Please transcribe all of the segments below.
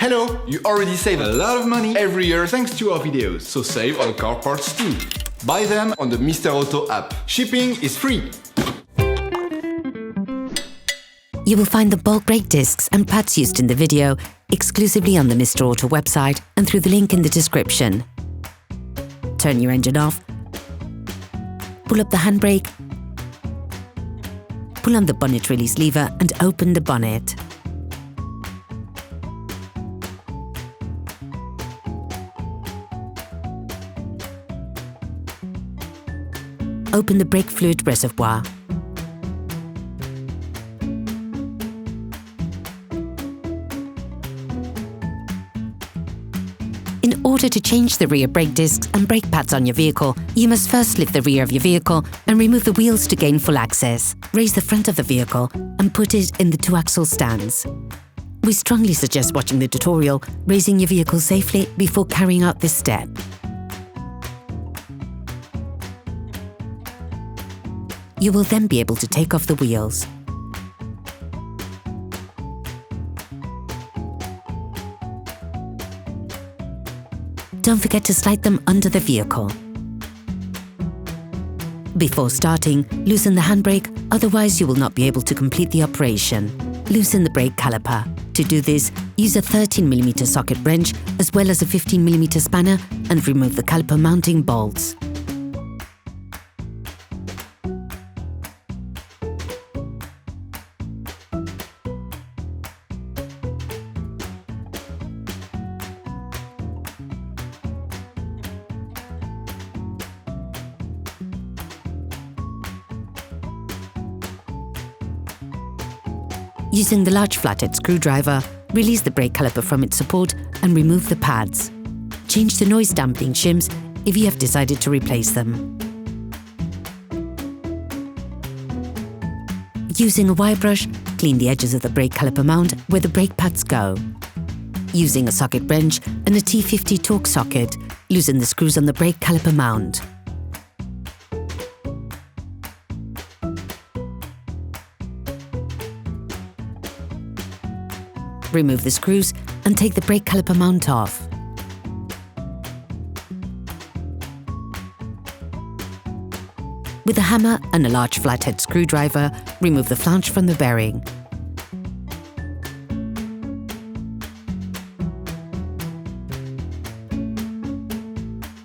Hello! You already save a lot of money every year thanks to our videos, so save on car parts too. Buy them on the Mr. Auto app. Shipping is free. You will find the bulk brake discs and pads used in the video exclusively on the Mr. Auto website and through the link in the description. Turn your engine off, pull up the handbrake, pull on the bonnet release lever and open the bonnet. Open the brake fluid reservoir. In order to change the rear brake discs and brake pads on your vehicle, you must first lift the rear of your vehicle and remove the wheels to gain full access. Raise the front of the vehicle and put it in the two-axle stands. We strongly suggest watching the tutorial, raising your vehicle safely before carrying out this step. You will then be able to take off the wheels. Don't forget to slide them under the vehicle. Before starting, loosen the handbrake, otherwise you will not be able to complete the operation. Loosen the brake caliper. To do this, use a 13mm socket wrench as well as a 15mm spanner and remove the caliper mounting bolts. Using the large flathead screwdriver, release the brake caliper from its support and remove the pads. Change the noise dampening shims if you have decided to replace them. Using a wire brush, clean the edges of the brake caliper mount where the brake pads go. Using a socket wrench and a T50 Torx socket, loosen the screws on the brake caliper mount. Remove the screws and take the brake caliper mount off. With a hammer and a large flathead screwdriver, remove the flange from the bearing.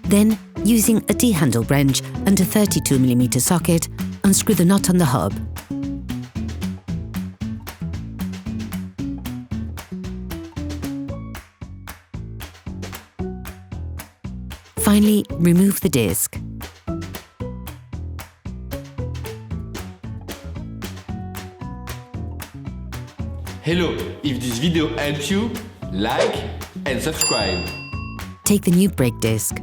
Then, using a T-handle wrench and a 32mm socket, unscrew the nut on the hub. Finally, remove the disc. Hello! If this video helped you, like and subscribe. Take the new brake disc.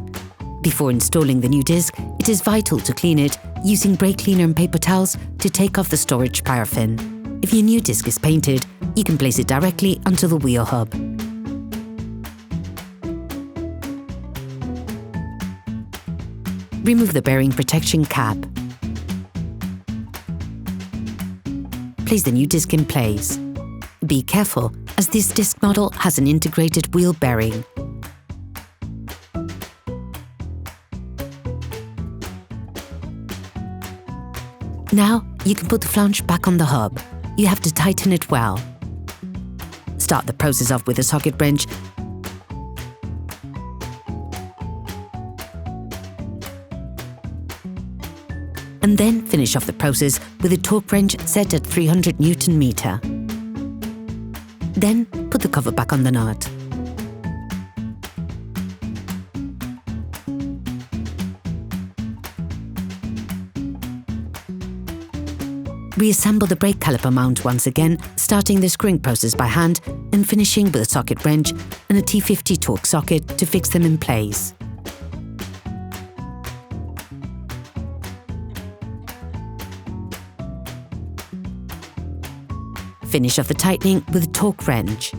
Before installing the new disc, it is vital to clean it using brake cleaner and paper towels to take off the storage paraffin. If your new disc is painted, you can place it directly onto the wheel hub. Remove the bearing protection cap. Place the new disc in place. Be careful, as this disc model has an integrated wheel bearing. Now, you can put the flange back on the hub. You have to tighten it well. Start the process off with a socket wrench and then finish off the process with a torque wrench set at 300 Nm. Then put the cover back on the nut. Reassemble the brake caliper mount once again, starting the screwing process by hand and finishing with a socket wrench and a T50 Torx socket to fix them in place. Finish off the tightening with a torque wrench.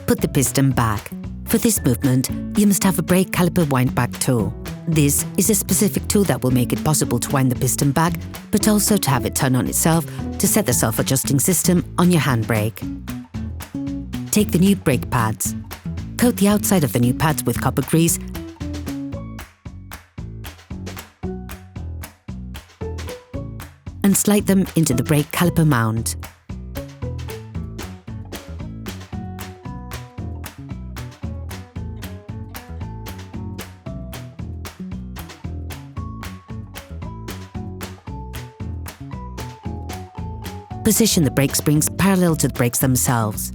Put the piston back. For this movement, you must have a brake caliper windback tool. This is a specific tool that will make it possible to wind the piston back, but also to have it turn on itself to set the self-adjusting system on your handbrake. Take the new brake pads. Coat the outside of the new pads with copper grease and slide them into the brake caliper mount. Position the brake springs parallel to the brakes themselves.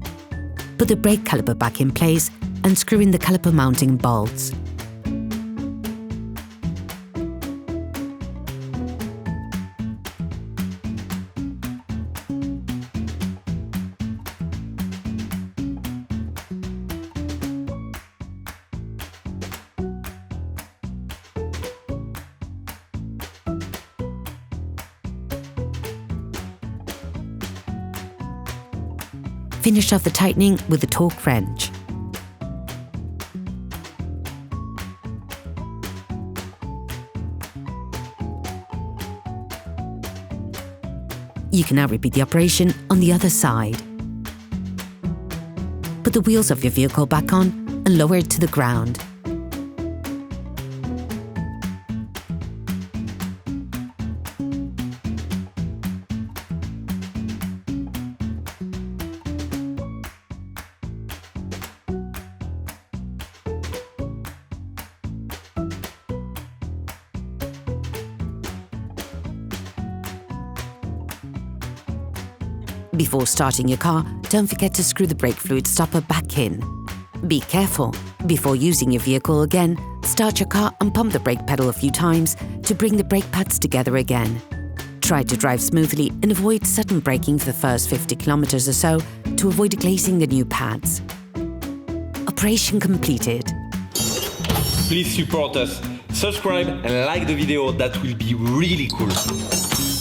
Put the brake caliper back in place and screw in the caliper mounting bolts. Finish off the tightening with the torque wrench. You can now repeat the operation on the other side. Put the wheels of your vehicle back on and lower it to the ground. Before starting your car, don't forget to screw the brake fluid stopper back in. Be careful. Before using your vehicle again, start your car and pump the brake pedal a few times to bring the brake pads together again. Try to drive smoothly and avoid sudden braking for the first 50 kilometers or so to avoid glazing the new pads. Operation completed. Please support us, subscribe and like the video, that will be really cool.